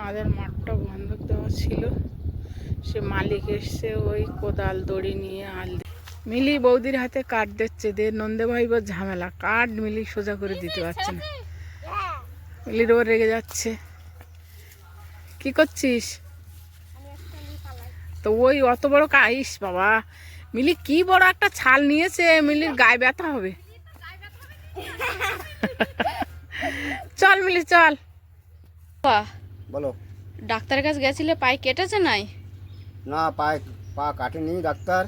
আমাদের মাঠটা বন্ধক দেওয়া ছিল, সে মালিক এসছে ওই কোদাল দড়ি নিয়ে মিলি বৌদির হাতে কাঠ দিচ্ছে, নন্দে ভাইবার ঝামেলা, কাঠ মিলি সোজা করে দিতে পারছে না। মিলির ওর রেগে যাচ্ছে। কি করছিস? তো ওই অত বড় কাইস বাবা, মিলি কি বড় একটা ছাল নিয়েছে, মিলির গায়ে ব্যথা হবে। চল মিলি চল। বলো। ডাক্তারের কাছে গেছিলে, পায়ে কেটেছে? নাই না, পা কাটেনি ডাক্তার।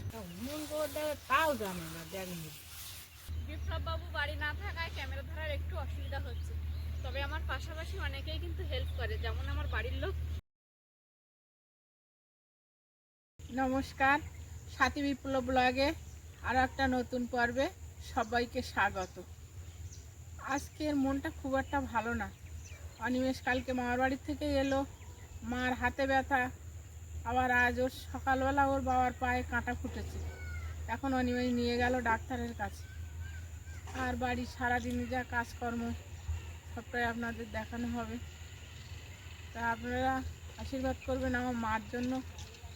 তাও জানে না, দেখনি। বিপ্লব বাবু বাড়ি না থাকায় ক্যামেরা ধরার একটু অসুবিধা হচ্ছে, তবে আমার পাশাপাশি অনেকেই কিন্তু হেল্প করে, যেমন আমার বাড়ির লোক। নমস্কার, সাথী বিপ্লব ব্লগে আরও একটা নতুন পর্বে সবাইকে স্বাগত। আজকের মনটা খুব একটা ভালো না। অনিমেষ কালকে মামার বাড়ির থেকে এলো, মার হাতে ব্যথা, আবার আজ ওর সকালবেলা ওর বাবার পায়ে কাঁটা ফুটেছে। এখন অনিমেষ নিয়ে গেল ডাক্তারের কাছে। আর বাড়ির সারাদিনে যা কাজকর্ম সবটাই আপনাদের দেখানো হবে। তা আপনারা আশীর্বাদ করবেন আমার মার জন্য,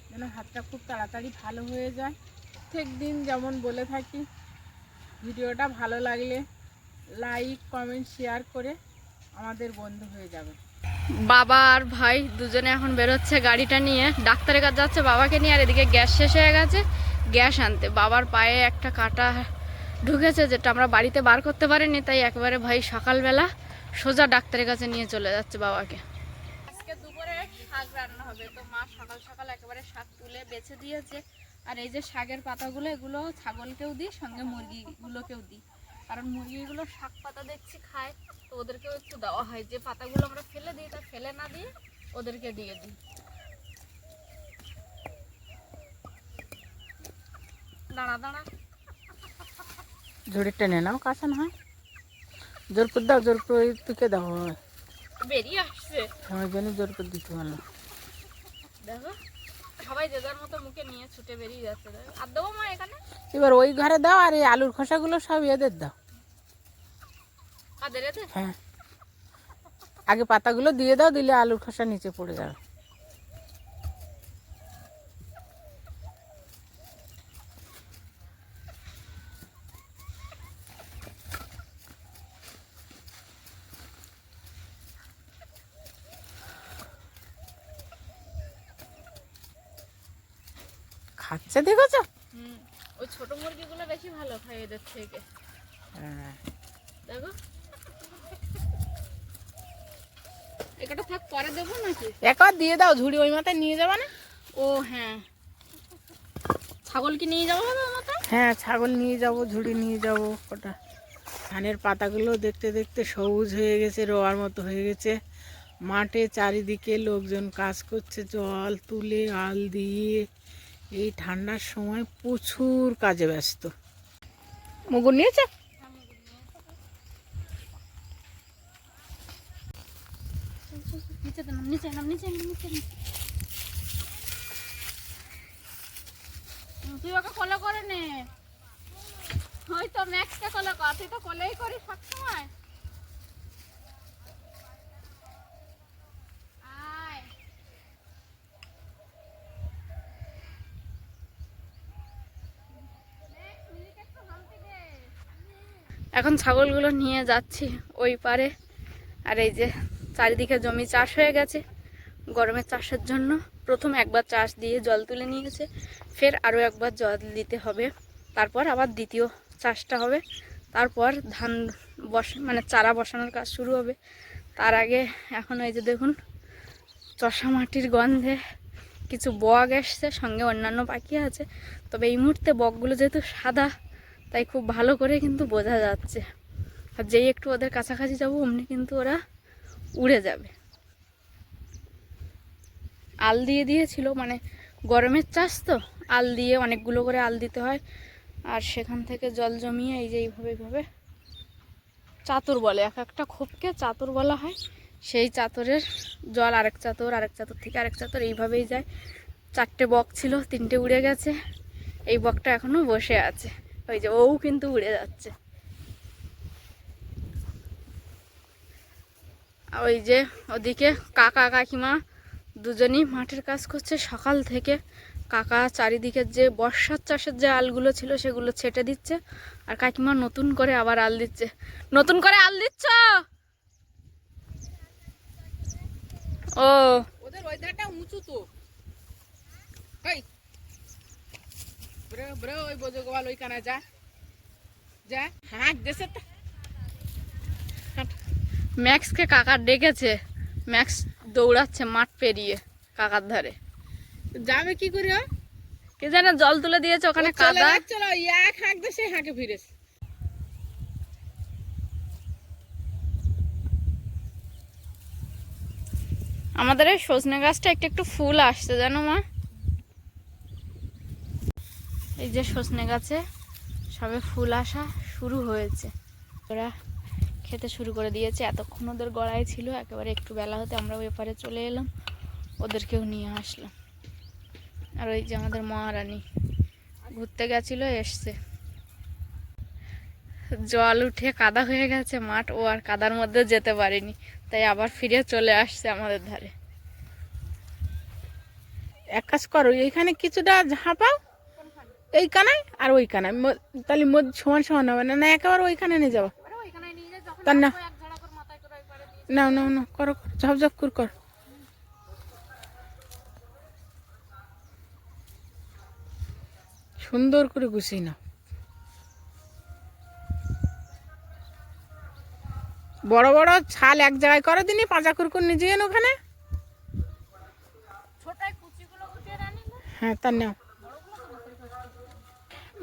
যেন হাতটা খুব তাড়াতাড়ি ভালো হয়ে যায়। প্রত্যেক দিন যেমন বলে থাকি, ভিডিওটা ভালো লাগলে লাইক কমেন্ট শেয়ার করে আমাদের বন্ধু হয়ে যাবে। বাবা আর ভাই দুজনে এখন বেরোচ্ছে গাড়িটা নিয়ে, ডাক্তারের কাছে যাচ্ছে বাবাকে নিয়ে। আর এদিকে গ্যাস শেষ হয়ে গেছে, গ্যাস আনতে। বাবার পায়ে একটা কাঁটা ঢুকেছে, যেটা আমরা বাড়িতে বার করতে পারিনি, তাই একেবারে ভাই সকালবেলা সোজা ডাক্তারের কাছে নিয়ে চলে যাচ্ছে বাবাকে। আজকে দুপুরে শাক রান্না হবে, তো মা সকাল সকাল একেবারে শাক তুলে বেছে দিয়েছে। আর এই যে শাকের পাতাগুলো, এগুলো ছাগলকেও দিই, সঙ্গে মুরগিগুলোকেও দিই, কারণ মুরগিগুলো শাক পাতা দেখছি খায়, তো ওদেরকেও একটু দেওয়া হয়। যে পাতাগুলো আমরা ফেলে দিই, তা ফেলে না দিয়ে ওদেরকে দিয়ে দিই। দাঁড়া দাঁড়া, ঝুড়ি টেনে নাও, কাছে না হয় জোর করে দাও, জোর করে তুকে দাও, বেরিয়ে আসছে। আমার জন্য জোর করে দিতে পারলো। দেখো সবাই যে যার মতো মুখে নিয়ে ছুটে বেরিয়ে যাচ্ছে। আর দেবো মা এখানে? এবার ওই ঘরে দাও, আর এই আলুর খোসাগুলো সব এদের দাও। আদের এদের? হ্যাঁ, আগে পাতাগুলো দিয়ে দাও, দিলে আলুর খোসা নিচে পড়ে যাবে। খাচ্ছে দেখেছো? ওই ছোট মুরগিগুলো বেশি ভালো খায় এদের থেকে। হ্যাঁ, দেখো এটা থাক, পরে দেবো নাকি? একবার দিয়ে দাও, ঝুড়ি ওই মাথায় নিয়ে যাবে না? ও হ্যাঁ, ছাগল কি নিয়ে যাবো হবে আমাকে? হ্যাঁ, ছাগল নিয়ে যাব, ঝুড়ি নিয়ে যাব। ওটা ধানের পাতাগুলো দেখতে দেখতে সবুজ হয়ে গেছে, রোয়ার মতো হয়ে গেছে। মাঠে চারিদিকে লোকজন কাজ করছে, জল তুলে আল দিয়ে। এই ঠান্ডার সময় প্রচুর কাজে ব্যস্ত। মুগুর নিয়েছে? নিচে নাম, নিচে নিচে। তুই ওকে কোলে করে নে, হয়তো ম্যাক্সকে কোলে কর, তুই তো কোলেই করিস সবসময়। এখন ছাগলগুলো নিয়ে যাচ্ছি ওই পারে। আর এই যে চারিদিকে জমি চাষ হয়ে গেছে গরমের চাষের জন্য। প্রথম একবার চাষ দিয়ে জল তুলে নিয়েছে, ফের আরও একবার জল দিতে হবে, তারপর আবার দ্বিতীয় চাষটা হবে। তারপর ধান মানে চারা বসানোর কাজ শুরু হবে। তার আগে এখন এই যে দেখুন, চষা মাটির গন্ধে কিছু বক এসছে, সঙ্গে অন্যান্য পাখি আছে। তবে এই মুহূর্তে বকগুলো যেহেতু সাদা, তাই খুব ভালো করে কিন্তু বোঝা যাচ্ছে। আর যেই একটু ওদের কাছাকাছি যাবো, অমনি কিন্তু ওরা উড়ে যাবে। আল দিয়ে দিয়েছিল, মানে গরমের চাষ তো, আল দিয়ে অনেকগুলো করে আল দিতে হয়। আর সেখান থেকে জল জমিয়ে এই যে এইভাবে চাতুর বলে, এক একটা খোপকে চাতুর বলা হয়। সেই চাতুরের জল আরেক চাতুর থেকে আরেক চাতুর, এইভাবেই যায়। 4টে বক ছিল, 3টে উড়ে গেছে, এই বকটা এখনো বসে আছে। ওই যে ও কিন্তু উড়ে যাচ্ছে। ওই যে ওদিকে কাকা কাকিমা দুজনেই মাঠের কাজ করছে সকাল থেকে। কাকা চারিদিকে যে বর্ষার চাষের যে আলগুলো ছিল সেগুলো ছেটে দিচ্ছে, আর কাকিমা নতুন করে আবার আল দিচ্ছে। নতুন করে আল দিচ্ছ? ও ওদের ওয়েদারটা উঁচু তো। এই ব্রে ব্রে ওই বোঝো গোয়াল ওইখানে যা যা। হ্যাঁ দেশে তো ম্যাক্সকে কাকা ডেকেছে, ম্যাক্স দৌড়াচ্ছে মাঠ পেরিয়ে কাকার ধারে। যাবে কি করে ও? কে জানে, জল তুলে দিয়েছে ওখানে কাদা। চলো এক হাঁক দেশে হাঁকে ফিরেছে। আমাদের এই সজনে গাছটা একটু একটু ফুল আসছে জানো মা। এই যে সজনে গাছে সবে ফুল আসা শুরু হয়েছে। ওরা খেতে শুরু করে দিয়েছে। এতক্ষণ ওদের গড়াই ছিল, একেবারে একটু বেলা হতে আমরা ওই পারে চলে এলাম, ওদেরকেও নিয়ে আসলাম। আর ওই যে আমাদের মহারানী ঘুরতে গেছিল, এসছে। জল উঠে কাদা হয়ে গেছে মাঠ, ও আর কাদার মধ্যে যেতে পারেনি, তাই আবার ফিরে চলে আসছে আমাদের ধারে। এক কাজ করো, এইখানে কিছুটা ঝাঁপাও, এইখানে আর ওইখানে, তাহলে সমান সমান হবে না। না একেবারে ওইখানে নিয়ে যাবো। তা না না না না, করো ঝপঝপ করে কর। সুন্দর করে গুছিয়ে নাও। বড় বড় ছাল এক জায়গায় করো দিনই, পাঁচা কুরকুর নিজে এন ওখানে। হ্যাঁ তা নাও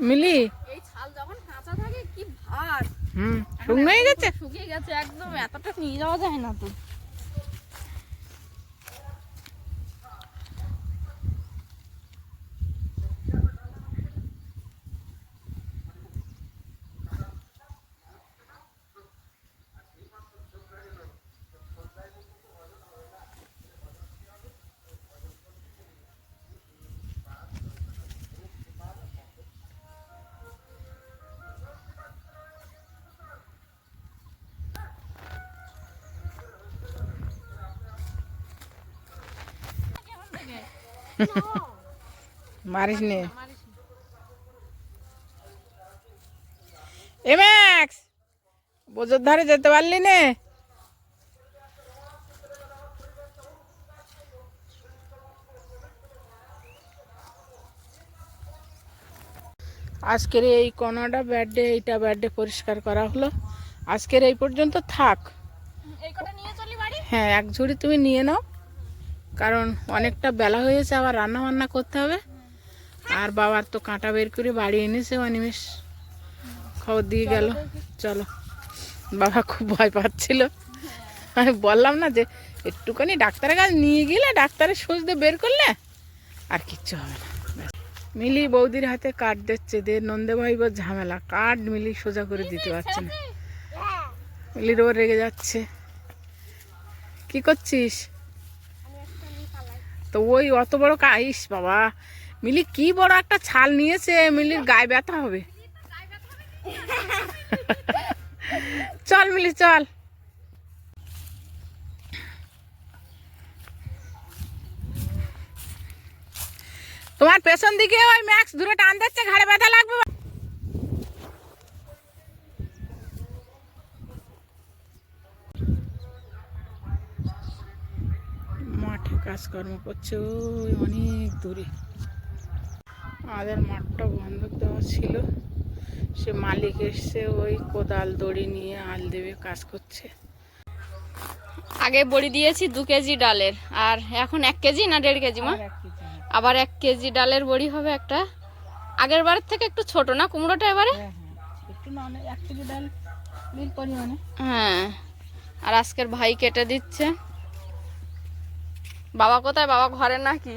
মিলি। এই ছাল যখন কাঁচা থাকে কি ভার। শুকনো হয়ে গেছে, শুকিয়ে গেছে একদম, এতটা নিয়ে যাওয়া যায় না তো। মারিস নে। এ ম্যাক্স, বোঝোর ধারে যেতে পারলি নে? আজকের এই কোনাটা ব্যাডে, এইটা ব্যাডে পরিষ্কার করা হলো। আজকের এই পর্যন্ত থাক। হ্যাঁ এক ঝুড়ি তুমি নিয়ে নাও, কারণ অনেকটা বেলা হয়েছে, আবার রান্না বান্না করতে হবে। আর বাবার তো কাঁটা বের করে বাড়ি এনেছে অনিমেষ, খবর দিয়ে গেল। চলো, বাবা খুব ভয় পাচ্ছিল। আমি বললাম না যে একটুখানি ডাক্তারের কাছে নিয়ে গেলে, ডাক্তারের সুচ দিয়ে বের করলে আর কিচ্ছু হবে না। মিলি বৌদির হাতে কাঠ দিচ্ছে, দে নন্দে ভাই বোর ঝামেলা, কাঠ মিলি সোজা করে দিতে পারছে না। মিলির ওর রেগে যাচ্ছে। কি করছিস? তো ওই অত বড় কাইস বাবা, মিলি কি বড় একটা ছাল নিয়েছে, মিলির গায়ে ব্যথা হবে। চল মিলি চল। তোমার পেছন দিকে ওই ম্যাক্স দূরে টান দিচ্ছে, ঘাড়ে ব্যথা লাগবে। মাঠে কাজকর্ম করছে ওই অনেক দূরে। আমাদের মাঠটা বন্ধক দেওয়া ছিল, সে মালিক এসছে, ওই কোদাল দড়ি নিয়ে আল দেবে, কাজ করছে। আগে বড়ি দিয়েছি 2 কেজি ডালের, আর এখন 1 কেজি না 1.5 কেজি মা? আবার 1 কেজি ডালের বড়ি হবে একটা। আগের বারের থেকে একটু ছোট না কুমড়োটা এবারে? একটু না, 1 কেজি ডাল মিল পরিমাণে। হ্যাঁ, আর আজকের ভাই কেটে দিচ্ছে। বাবা কোথায়? বাবা ঘরে নাকি?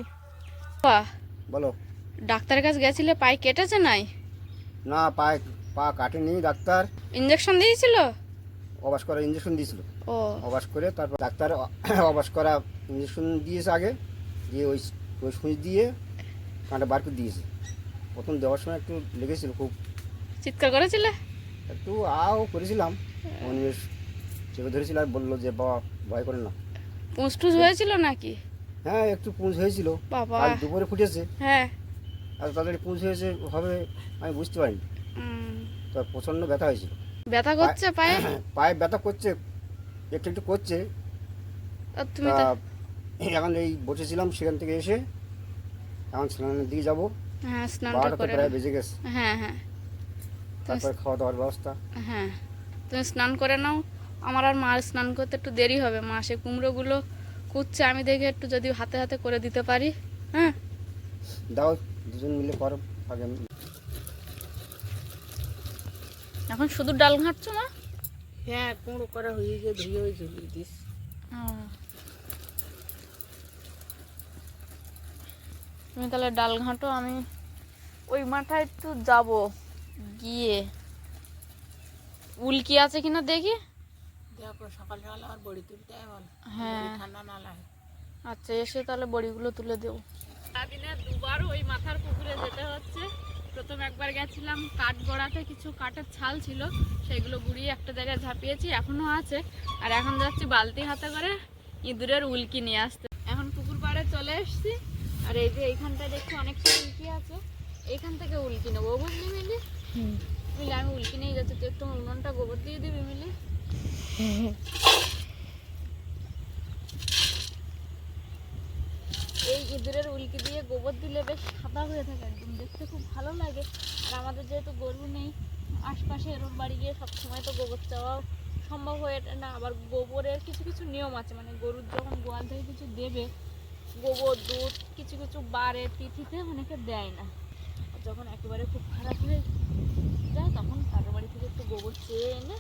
বলো। ডাক্তারের কাছে গেছিলে, পায়ে কেটেছে নাই? না পা কাটেনি ডাক্তার। ইঞ্জেকশন দিয়েছিল? অবাস করা ইঞ্জেকশন দিয়েছিল। ও অবাস করে তারপর ডাক্তার অবাস করা ইঞ্জেকশন দিয়েছে আগে, দিয়ে ওই ওই সুই দিয়ে কাঁটা বার করে দিয়েছে। প্রথম দেওয়ার সময় একটু লেগেছিল, খুব চিৎকার করেছিলে? একটু করেছিলাম। অনিমেষ চেপে ধরেছিল আর বললো যে বাবা ভয় করে না। পুঁসটুস হয়েছিল নাকি? হ্যাঁ একটু পুঁজ হয়েছিল, বাবা। কাল দুপুরে ফুটেছে, হ্যাঁ। আর তাড়াতাড়ি পুঁজ হয়েছে হবে আমি বুঝতে পারিনি। তো প্রচণ্ড ব্যথা হয়েছিল, ব্যথা করছে পায়ে? পায়ে ব্যথা করছে, একটু একটু করছে। আর তুমি তা তো এখন এই বসেছিলাম, সেখান থেকে এসে এখন স্নানের দিকে যাবো। হ্যাঁ স্নানটা 12টা তো করে প্রায় নাও। বেজে গেছে, হ্যাঁ হ্যাঁ তারপরে খাওয়া দাওয়ার ব্যবস্থা। হ্যাঁ তুমি স্নান করে নাও। আমার আর মার স্নান করতে একটু দেরি হবে, মা সে কুমড়োগুলো কুচ্ছে, আমি দেখে একটু যদি হাতে হাতে করে দিতে পারি। হ্যাঁ দাও, দুজন মিলে করো আগে। এখন শুধু ডাল ঘাঁটছো মা? হ্যাঁ কুমড়ো করা হয়ে গিয়ে ধুয়ে ওই ঝুলিয়ে দিস। তুমি তাহলে ডাল ঘাঁটো, আমি ওই মাথায় একটু যাব, গিয়ে উল্কি আছে কিনা দেখি। দেখো সকাল সকাল আবার বড়ি তুলতে হয় বল, হ্যাঁ ঠান্ডা না লাগে। আচ্ছা এসে তাহলে বড়িগুলো তুলে দেবো। সারাদিনে দুবার ওই মাথার পুকুরে যেতে হচ্ছে। প্রথম একবার গেছিলাম, কাঠ গড়াতে কিছু কাঠের ছাল ছিল, সেগুলো গুড়িয়ে একটা জায়গায় ঝাঁপিয়েছি, এখনো আছে। আর এখন যাচ্ছি বালতি হাতে করে ইঁদুরের উল্কি নিয়ে আসতে। এখন পুকুর পাড়ে চলে এসেছি, আর এই যে এইখানটায় দেখছি অনেকটা উল্কি আছে, এইখান থেকে উল্কি নেবো। বুঝলি মিলি? মিলি আমি উল্কি নিয়ে যাচ্ছি, তুই একটু উনুনটা গোবর দিয়ে দিবি মিলি? এই ইঁদুরের উল্কি দিয়ে গোবর দিলে বেশ সাদা হয়ে থাকে, একদম দেখতে খুব ভালো লাগে। আর আমাদের যেহেতু গরু নেই আশপাশে, এরকম বাড়ি গিয়ে সবসময় তো গোবর চাওয়া সম্ভব হয়ে ওঠে না। আবার গোবরের কিছু কিছু নিয়ম আছে, মানে গরুর যখন গোয়াল থেকে কিছু দেবে, গোবর দুধ কিছু কিছু বারের তিথিতে অনেকে দেয় না। আর যখন একেবারে খুব খারাপ হয়ে যায় তখন কারোর বাড়ি থেকে একটু গোবর চেয়ে এনে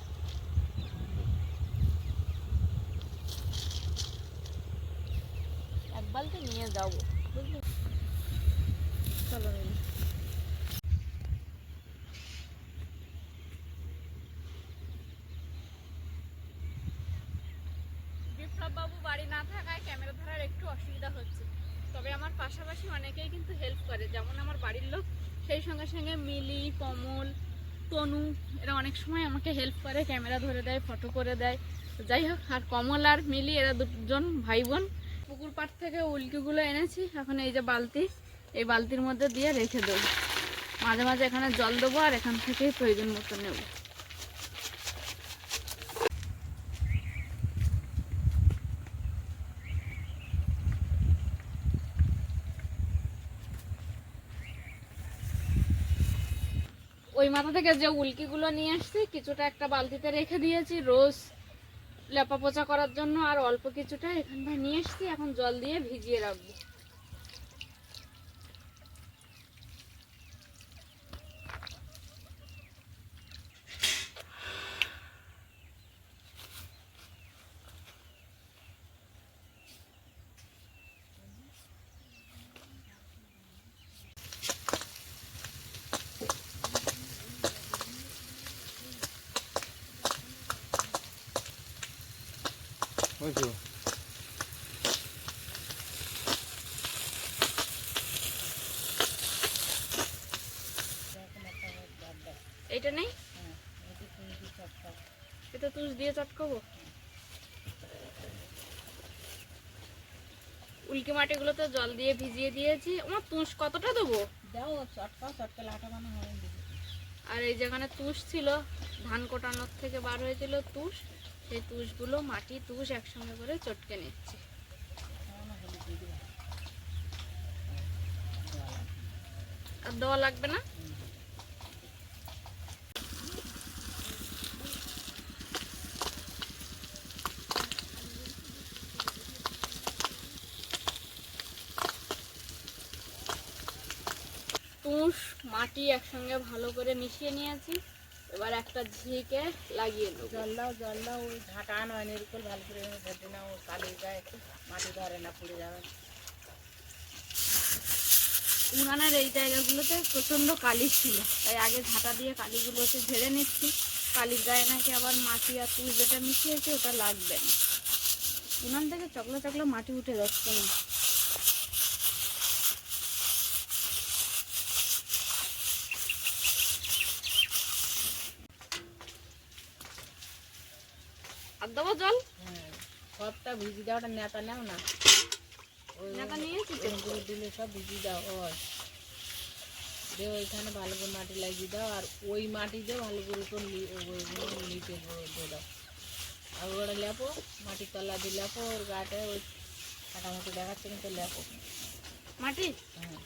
এক বালতি নিয়ে যাবো, বুঝলি? চলো মিলি। বিপ্লববাবু বাড়ি না থাকায় ক্যামেরা ধরার একটু অসুবিধা হচ্ছে, তবে আমার পাশাপাশি অনেকেই কিন্তু হেল্প করে, যেমন আমার বাড়ির লোক, সেই সঙ্গে সঙ্গে মিলি, কমল, তনু, এরা অনেক সময় আমাকে হেল্প করে, ক্যামেরা ধরে দেয়, ফটো করে দেয়। যাই হোক, আর কমল আর মিলি এরা দুজন ভাই বোন। পুকুর পাড় থেকে উল্কিগুলো এনেছি, এখন এই যে বালতি, এই বালতির মধ্যে দিয়ে রেখে দেবো। মাঝে মাঝে এখানে জল দেবো, আর এখান থেকেই প্রয়োজন মতো নেব। ওই মাথা থেকে যে উল্কিগুলো নিয়ে আসছি কিছুটা একটা বালতিতে রেখে দিয়েছি রোজ লেপা পোচা করার জন্য, আর অল্প কিছুটা এখানটায় নিয়ে এসছি, এখন জল দিয়ে ভিজিয়ে রাখবো। এইটা নেই, এটা তুষ দিয়ে চটকাবো। উল্কি মাটিগুলোতে জল দিয়ে ভিজিয়ে দিয়েছি। আমার তুষ কতটা দেবো? দাও চটকা চটকা লাটা বানা হয়। আর এই যেখানে তুষ ছিল, ধান কোটানোর থেকে বার হয়েছিল তুষ, সেই তুষগুলো মাটি তুষ একসঙ্গে করে চটকে নিচ্ছি। আর দেওয়া লাগবে না? তুষ মাটি একসঙ্গে ভালো করে মিশিয়ে নিয়েছি, এবার একটা ঝিকে লাগিয়ে নেব। জল দাও ওই ঝাঁটা নয় এরকম ভালো করে ভেজে নাও, কালি যায় মাটি ধরে না, পুড়ে যাবে। উনানের এই জায়গাগুলোতে প্রচণ্ড কালি ছিল, তাই আগে ঝাঁটা দিয়ে কালিগুলোকে ঝেড়ে নিচ্ছি। কালির গায়ে নাকি আবার মাটি আর তুষ যেটা মিশিয়েছে ওটা লাগবে না। উনান থেকে চকলা চকলা মাটি উঠে যাচ্ছে না। আর দেবো জল? হ্যাঁ সবটা ভিজি দেওয়াটা নেতা নেও না, ওই নিয়েছি তো। এগুলো দিলে সব ভিজিয়ে দাও ওর দিয়ে ওইখানে ভালো করে মাটি লাগিয়ে দাও আর ওই মাটি দিয়ে ভালো করে তো ওইগুলো লিপে দিয়ে দাও আর ওরা লেপো মাটির তলা দিয়ে লেপো ওর গাটা ওই কাটামাটি দেখাচ্ছে কিন্তু লেপো মাটি হ্যাঁ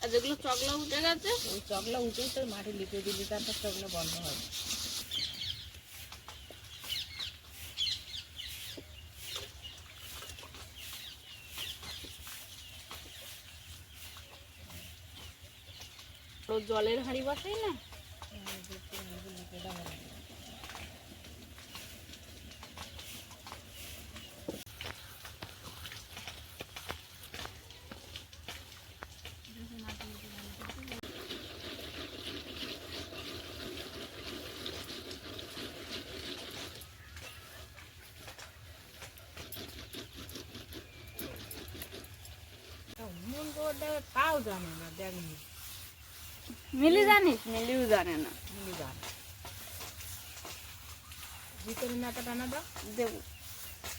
আর যেগুলো চকলা উঠে গেছে ওই চকলা উঠে তো মাটি লিপে দিলে তারপর চকলা বন্ধ হয় ও জলের হাঁড়ি বসাই না, লিপে দেওয়া হয়। মন করে তাও জানে না দেখনি মিলি জানিস? মিলিও জানে না। মিলে জানে ভিতরে নেতা টানা দাও দেবো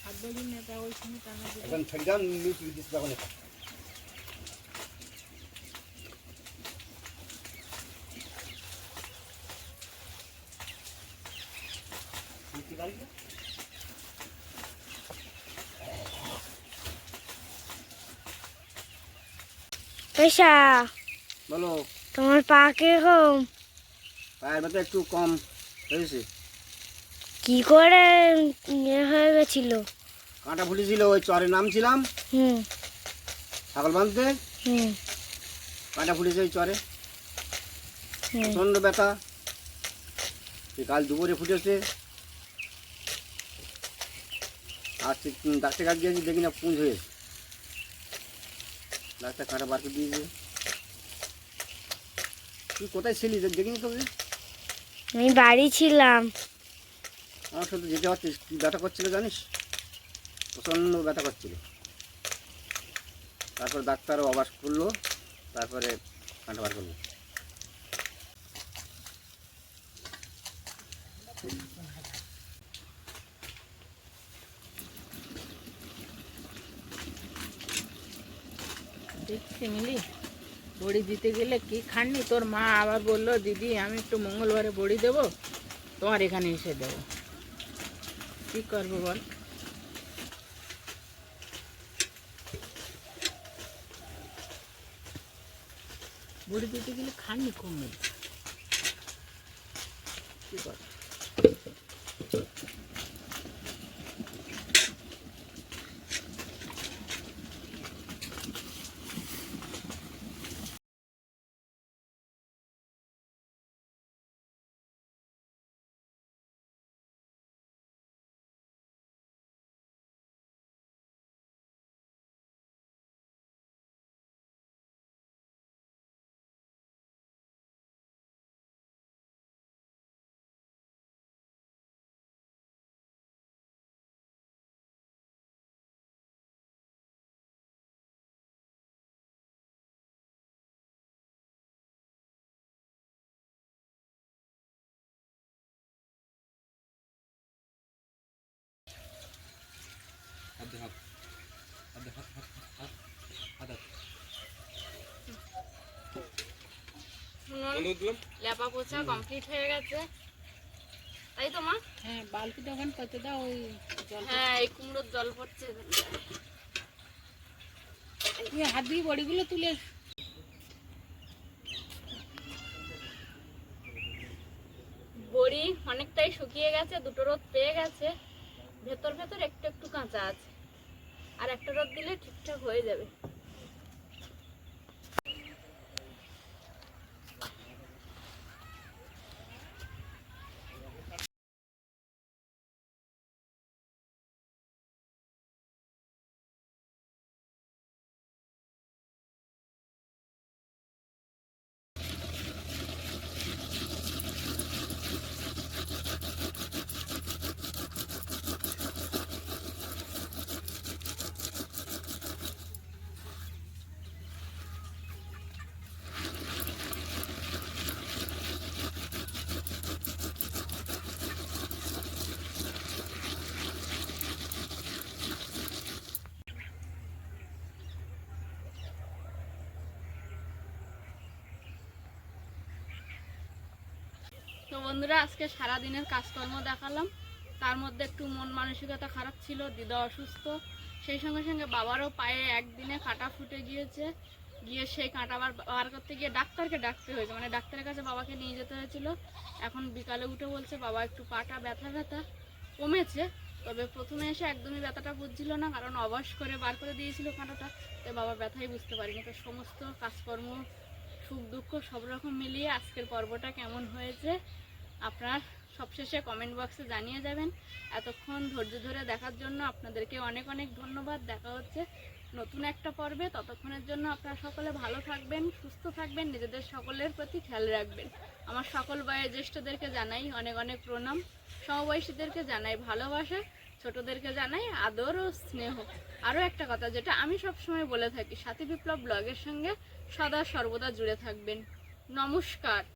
আর দেখি নেতা ওই সময় টানা দিবে এখন ছেড়ে দাও মিষ্টি দিচ্ছি তখন পেশা বলো তোমার পা কিরকম? পায়ের ব্যথা একটু কম হয়েছে কি করে হয়ে গেছিল? কাঁটা ফুটেছিল ওই চরে নামছিলাম হুম ছাগল বাঁধতে হুম কাঁটা ফুটেছে ওই চরে হুম প্রচণ্ড ব্যথা কাল দুপুরে ফুটেছে আর ডাক্তার কাছে গিয়েছি দেখি না পুঁজ হয়েছে ডাক্তার কাঁটা বার করে দিয়েছে তুই কোথায় ছিলি দেখিনি তোকে আমি বাড়ি ছিলাম। আমার সাথে যেতে পারছিস কী ব্যথা করছিল জানিস প্রচণ্ড ব্যথা করছিল তারপর ডাক্তারও অবাস করলো তারপরে কাঁটা বার করলো দেখছি মিলি বড়ি দিতে গেলে কি খাননি তোর মা আবার বললো দিদি আমি একটু মঙ্গলবারে বড়ি দেবো তোমার এখানে এসে দেবো কি করবো বল বড়ি দিতে গেলে খাননি খুব মিলি কি কর লেপা পোছা কমপ্লিট হয়ে গেছে, তাই তো মা? হ্যাঁ বালতিটা ওখানে করতে দাও ওই জল হ্যাঁ এই কুমড়োর জল পড়ছে। তুই হাত দিয়ে বড়িগুলো তুলে বড়ি অনেকটাই শুকিয়ে গেছে, দুটো রোদ পেয়ে গেছে, ভেতর ভেতর একটু একটু কাঁচা আছে, আর একটা রোদ দিলে ঠিকঠাক হয়ে যাবে। বন্ধুরা, আজকে সারা দিনের কাজকর্ম দেখালাম। তার মধ্যে একটু মন মানসিকতা খারাপ ছিল, দিদা অসুস্থ, সেই সঙ্গে সঙ্গে বাবারও পায়ে একদিনে কাঁটা ফুটে গিয়েছে। গিয়ে সেই কাঁটা বার করতে গিয়ে ডাক্তারকে ডাকতে হয়েছে, মানে ডাক্তারের কাছে বাবাকে নিয়ে যেতে হয়েছিল। এখন বিকালে উঠে বলছে বাবা একটু পাটা ব্যথা ব্যথা কমেছে, তবে প্রথমে এসে একদমই ব্যথাটা বুঝছিল না, কারণ অবশ করে বার করে দিয়েছিল কাঁটাটা, তাই বাবা ব্যথাই বুঝতে পারিনি। তো সমস্ত কাজকর্ম, সুখ দুঃখ সব রকম মিলিয়ে আজকের পর্বটা কেমন হয়েছে আপনার সবশেষে কমেন্ট বক্সে জানিয়ে যাবেন। এতক্ষণ ধৈর্য ধরে দেখার জন্য আপনাদেরকে অনেক অনেক ধন্যবাদ। দেখা হচ্ছে নতুন একটা পর্বে। ততক্ষণের জন্য আপনারা সকলে ভালো থাকবেন, সুস্থ থাকবেন, নিজেদের সকলের প্রতি খেয়াল রাখবেন। আমার সকল বয়োজ্যেষ্ঠদেরকে জানাই অনেক অনেক প্রণাম, সমবয়সীদেরকে জানাই ভালোবাসা, ছোটদেরকে জানাই আদর ও স্নেহ। আরও একটা কথা যেটা আমি সবসময় বলে থাকি, সাথী বিপ্লব ব্লগের সঙ্গে সদা সর্বদা জুড়ে থাকবেন। নমস্কার।